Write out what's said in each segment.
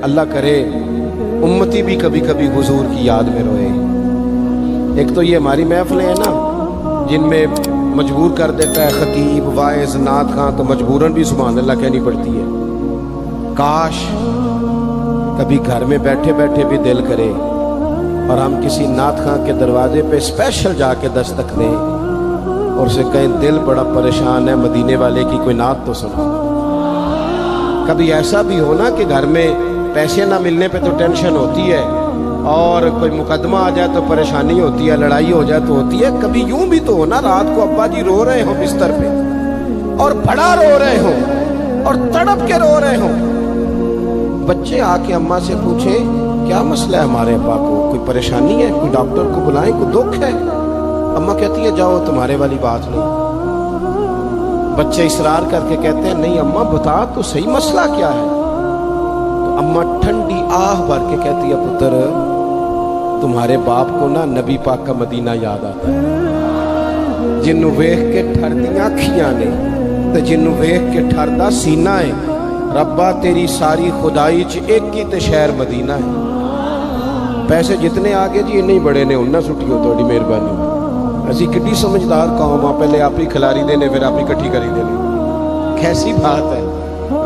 اللہ کرے امتی بھی کبھی کبھی حضور کی یاد میں روئے۔ ایک تو یہ ہماری محفلیں ہیں نا جن میں مجبور کر دیتا ہے خطیب واعظ نعت خواں، تو مجبوراً بھی سبحان اللہ کہنی پڑتی ہے۔ کاش کبھی گھر میں بیٹھے بیٹھے بھی دل کرے اور ہم کسی نعت خواں کے دروازے پہ اسپیشل جا کے دستک دیں اور اسے کہیں دل بڑا پریشان ہے، مدینے والے کی کوئی نعت تو سنا۔ کبھی ایسا بھی ہو نا کہ گھر میں پیسے نہ ملنے پہ تو ٹینشن ہوتی ہے، اور کوئی مقدمہ آ جائے تو پریشانی ہوتی ہے، لڑائی ہو جائے تو ہوتی ہے۔ کبھی یوں بھی تو ہو نا رات کو ابا جی رو رہے ہوں بستر پہ اور بڑا رو رہے ہوں اور تڑپ کے رو رہے ہوں، بچے آ کے اماں سے پوچھیں کیا مسئلہ ہے ہمارے ابا کو، کوئی پریشانی ہے، کوئی ڈاکٹر کو بلائیں، کوئی دکھ ہے؟ اماں کہتی ہے جاؤ تمہارے والی بات نہیں۔ بچے اصرار کر کے کہتے ہیں نہیں اماں بتا تو صحیح مسئلہ کیا ہے؟ تو اماں ٹھنڈی آہ بھر کے کہتی ہے پتر تمہارے باپ کو نا نبی پاک کا مدینہ یاد آتا ہے، جنوں ویکھ کے ٹھردیاں کھیاں نے تے جنوں ویکھ کے ٹھردا سینہ ہے، ربا تیری ساری خدائی چ ایک ہی تے شہر مدینہ ہے۔ پیسے جتنے آگے جی انہیں بڑے نے انہاں سٹیو تھوڑی مہربانی، اسی کڈی سمجھدار قوم آ، پہلے آپ ہی کھلاری دینے پھر آپ ہی کٹھی کری دینے، کیسی بات ہے۔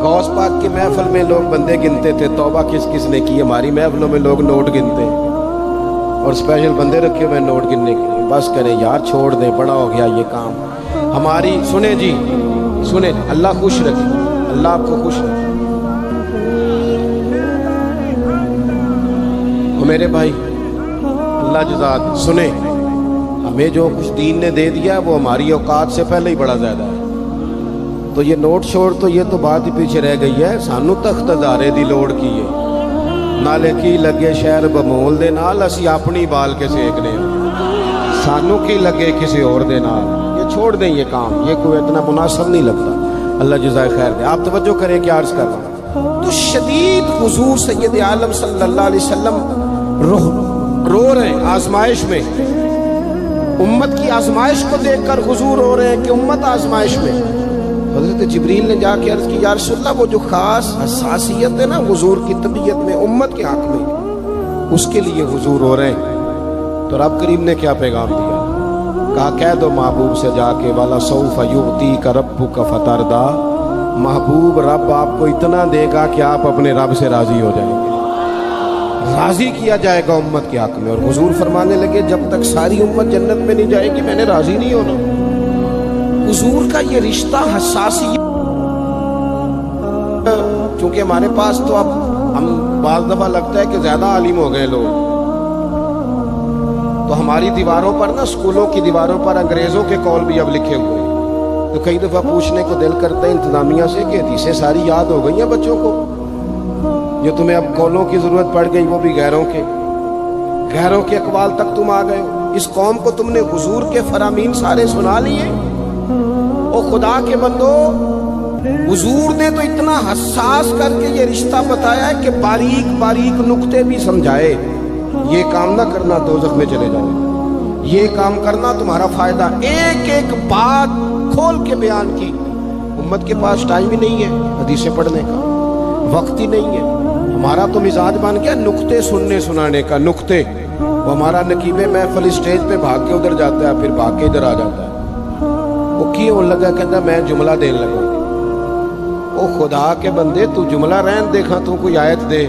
غوث پاک کی محفل میں لوگ بندے گنتے تھے، توبہ کس کس نے کی، ہماری محفلوں میں لوگ نوٹ گنتے ہیں اور اسپیشل بندے رکھے ہوئے نوٹ گننے کے لیے۔ بس کریں یار چھوڑ دیں، بڑا ہو گیا یہ کام ہماری۔ سنیں جی سنیں، اللہ خوش رکھے، اللہ آپ کو خوش رکھے۔ وہ میرے بھائی اللہ جزات سنیں، ہمیں جو کچھ دین نے دے دیا وہ ہماری اوقات سے پہلے ہی بڑا زیادہ ہے، تو یہ نوٹ چھوڑ تو یہ تو بات ہی پیچھے رہ گئی ہے۔ سانو تخت ہزارے دی لوڑ کی ہے، نالے کی لگے شہر بمول دے نال اسی اپنی بال کے سیکنے، سانو کی لگے کسی اور دے نال۔ یہ چھوڑ دیں یہ کام، یہ کوئی اتنا مناسب نہیں لگتا۔ اللہ جزائے خیر دے۔ آپ توجہ کریں کہ عرض کر رہا ہوں تو شدید حضور سید عالم صلی اللہ علیہ وسلم رو رہے ہیں آزمائش میں، امت کی آزمائش کو دیکھ کر حضور رو رہے ہیں کہ امت آزمائش میں۔ حضرت جبریل نے جا کے عرض کی یا رسول اللہ وہ جو خاص حساسیت ہے نا حضور کی طبیعت میں امت کے حق میں، اس کے لیے حضور رو رہے ہیں۔ تو رب کریم نے کیا پیغام دیا؟ کہا کہہ دو محبوب سے جا کے والا سوف یعطیک ربک فترضی، محبوب رب آپ کو اتنا دے گا کہ آپ اپنے رب سے راضی ہو جائیں گے، راضی کیا جائے گا امت کے حق میں۔ اور حضور فرمانے لگے جب تک ساری امت جنت میں نہیں جائے گی میں نے راضی نہیں ہونا۔ حضور کا یہ رشتہ حساسیت، چونکہ ہمارے پاس تو اب ہم بعض دفعہ لگتا ہے کہ زیادہ عالم ہو گئے لوگ، تو ہماری دیواروں پر نا اسکولوں کی دیواروں پر انگریزوں کے قول بھی اب لکھے ہوئے ہیں، تو کئی دفعہ پوچھنے کو دل کرتا ہے انتظامیہ سے کہ حدیثیں ساری یاد ہو گئی ہیں بچوں کو، جو تمہیں اب قولوں کی ضرورت پڑ گئی وہ بھی غیروں کے اقوال تک تم آ گئے ہو۔ اس قوم کو تم نے حضور کے فرامین سارے سنا لیے۔ او خدا کے بندو، حضور نے تو اتنا حساس کر کے یہ رشتہ بتایا ہے کہ باریک باریک نقطے بھی سمجھائے، یہ کام نہ کرنا دوزخ میں چلے جاؤ، یہ کام کرنا تمہارا فائدہ، ایک ایک بات کھول کے بیان کی۔ امت کے پاس ٹائم ہی نہیں ہے حدیثیں پڑھنے کا، وقت ہی نہیں ہے۔ ہمارا تو مزاج بن گیا نقطے سننے سنانے کا، نقطے۔ وہ ہمارا نقیب محفل اسٹیج پہ بھاگ کے ادھر جاتا ہے پھر بھاگ کے ادھر آ جاتا ہے، وہ کیوں لگا کہتا میں جملہ دین لگا۔ او خدا کے بندے تو جملہ رہن دیکھا، تو کوئی آیت دے،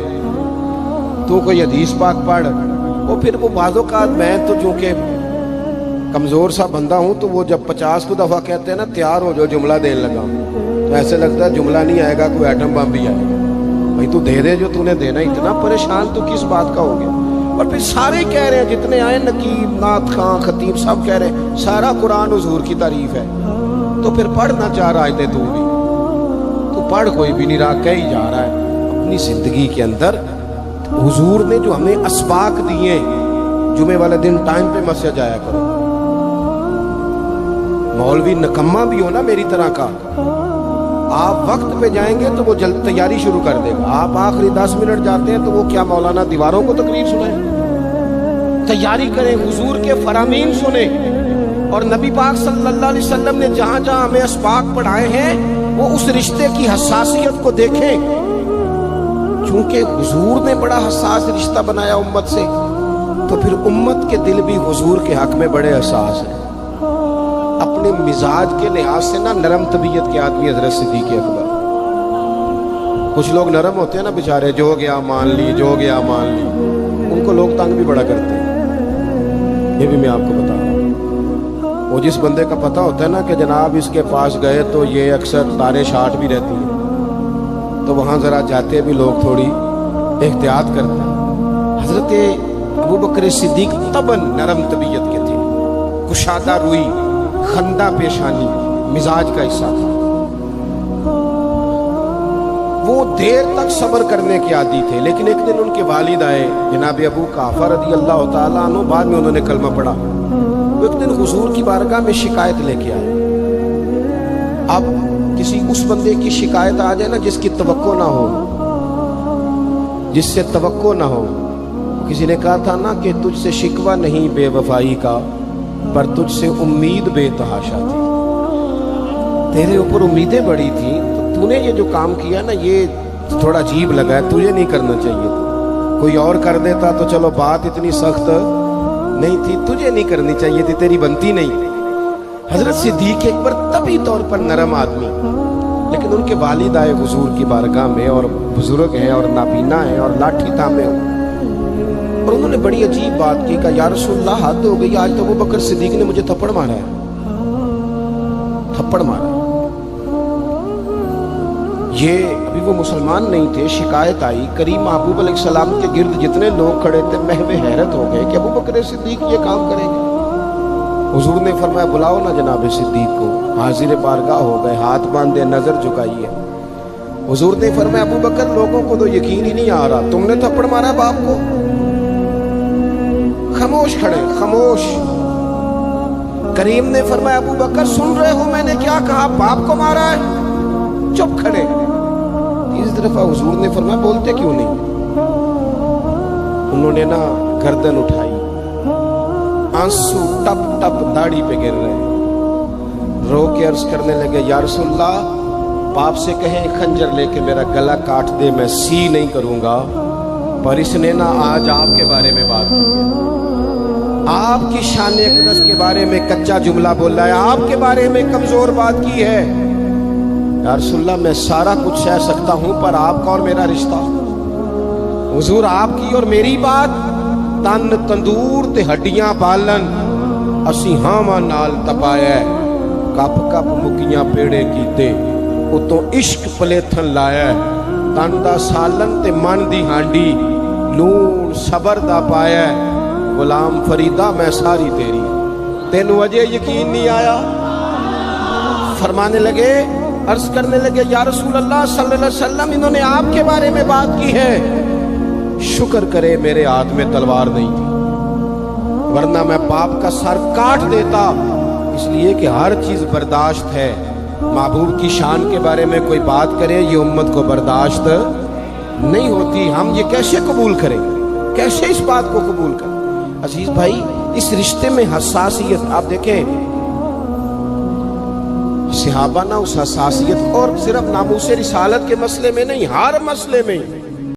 تو کوئی حدیث پاک پڑھ۔ وہ پھر وہ بعض اوقات میں تو چونکہ کمزور سا بندہ ہوں تو وہ جب 50 کو دفعہ کہتے ہیں نا تیار ہو جو جملہ دین لگا، تو ایسے لگتا ہے جملہ نہیں آئے گا کوئی ایٹم بم بھی آئے گا۔ بھائی تو دے دے جو تو نے دینا، اتنا پریشان تو کس بات کا ہو گیا؟ اور پھر سارے کہہ رہے ہیں جتنے آئے نقیب نعت خواں خطیب سب کہہ رہے ہیں سارا قرآن حضور کی تعریف ہے، تو پھر پڑھنا چاہ رہا ہے تو بھی تو پڑھ، کوئی بھی نہیں رہا، کہی جا رہا ہے اپنی زندگی کے اندر۔ حضور نے جو ہمیں اسباق دیے، جمعے والے دن ٹائم پہ مسجد جایا کرو، مولوی نکما بھی ہو نا میری طرح کا، آپ وقت پہ جائیں گے تو وہ جلد تیاری شروع کر دے گا، آپ آخری 10 منٹ جاتے ہیں تو وہ کیا مولانا دیواروں کو تقریر سنائیں؟ تیاری کریں، حضور کے فرامین سنیں، اور نبی پاک صلی اللہ علیہ وسلم نے جہاں جہاں ہمیں اسباق پڑھائے ہیں وہ اس رشتے کی حساسیت کو دیکھیں۔ چونکہ حضور نے بڑا حساس رشتہ بنایا امت سے، تو پھر امت کے دل بھی حضور کے حق میں بڑے حساس ہیں۔ اپنے مزاج کے لحاظ سے نا نرم طبیعت کے آدمی حضرت صدیق اکبر۔ کچھ لوگ نرم ہوتے ہیں نا بیچارے، جو گیا مان لی، جو گیا مان لی، ان کو لوگ تنگ بھی بڑا کرتے ہیں۔ یہ بھی میں آپ کو بتا رہا ہوں، وہ جس بندے کا پتہ ہوتا ہے نا کہ جناب اس کے پاس گئے تو یہ اکثر تارے شاٹ بھی رہتی ہیں، تو وہاں ذرا جاتے بھی لوگ تھوڑی احتیاط کرتے ہیں۔ حضرت ابو بکر صدیق طبعاً نرم طبیعت کے تھے، کشادہ روئی، خندہ پیشانی مزاج کا حصہ تھا۔ وہ دیر تک صبر کرنے کے عادی تھے، لیکن ایک دن ان کے والد آئے جناب ابو قحافہ رضی اللہ تعالیٰ عنہ، بعد میں انہوں نے کلمہ پڑھا۔ وہ ایک دن حضور کی بارگاہ میں شکایت لے کے آئے۔ اب کسی اس بندے کی شکایت آ جائے نا جس کی توقع نہ ہو، جس سے توقع نہ ہو۔ کسی نے کہا تھا نا کہ تجھ سے شکوہ نہیں بے وفائی کا، پر تجھ سے امید بے تحاشا تھی۔ تیرے اوپر امیدیں بڑی تھیں، تو نے یہ جو کام کیا نا یہ تھوڑا عجیب لگا ہے، تجھے نہیں کرنا چاہیے تھا۔ کوئی اور کر دیتا تو چلو بات اتنی سخت نہیں تھی، تجھے نہیں کرنی چاہیے تھی، تیری بنتی نہیں تھی۔ حضرت صدیق اکبر طبی طور پر نرم آدمی، لیکن ان کے والد آئے حضور کی بارگاہ میں، اور بزرگ ہیں اور نابینا ہیں اور لاٹھی تھامے ہوئے، اور انہوں نے بڑی عجیب بات کی، کہا یا رسول اللہ حد ہو گئی، آج تو ابو بکر صدیق نے مجھے تھپڑ مارا ہے، تھپڑ مارا ہے۔ یہ ابھی وہ مسلمان نہیں تھے، شکایت آئی، کریم محبوب علیہ السلام کے گرد جتنے لوگ کھڑے تھے محو حیرت ہو گئے کہ ابو بکر صدیق یہ کام کریں گے۔ حضور نے فرمایا بلاؤ نا جناب صدیق کو، حاضر بارگاہ ہو گئے، ہاتھ باندھے، نظر جھکائیے۔ حضور نے فرمایا ابو بکر لوگوں کو تو یقین ہی نہیں آ رہا، تم نے تھپڑ مارا باپ کو؟ خاموش کھڑے، خاموش۔ کریم نے فرمایا ابو بکر سن رہے ہو میں نے کیا کہا، باپ کو مارا ہے؟ چپ کھڑے۔ تیسری دفعہ حضور نے فرمایا بولتے کیوں نہیں؟ انہوں نے نا گردن اٹھائی، آنسو ٹپ ٹپ داڑھی پہ گر رہے، رو کے عرض کرنے لگے یا رسول اللہ باپ سے کہیں خنجر لے کے میرا گلا کاٹ دے، میں سی نہیں کروں گا، پر اس نے نا آج آپ کے بارے میں بات کی ہے، آپ کی شان اقدس کے بارے میں کچا جملہ بولا ہے، آپ کے بارے میں کمزور بات کی ہے۔ یا رسول اللہ میں سارا کچھ سہ سکتا ہوں، پر آپ کا اور میرا رشتہ، حضور آپ کی اور میری بات، تن تندور تے ہڈیاں بالن، اسی ہاواں نال تپایا، کپ کپ مکیاں پیڑے کیتے، اتوں عشق پلیتھن لایا، تن دا سالن تے من دی ہانڈی، لون صبر دا پایا، غلام فریدہ میں ساری تیری، تینوں اجے یقین نہیں آیا؟ فرمانے لگے، عرض کرنے لگے یا رسول اللہ صلی اللہ علیہ وسلم انہوں نے آپ کے بارے میں بات کی ہے، شکر کرے میرے ہاتھ میں تلوار نہیں تھی، ورنہ میں باپ کا سر کاٹ دیتا، اس لیے کہ ہر چیز برداشت ہے۔ محبوب کی شان کے بارے میں کوئی بات کرے یہ امت کو برداشت نہیں ہوتی، ہم یہ کیسے قبول کریں، کیسے اس بات کو قبول کریں؟ عزیز بھائی اس رشتے میں حساسیت آپ دیکھیں، صحابہ نا اس حساسیت، اور صرف ناموس رسالت کے مسئلے میں نہیں، ہر مسئلے میں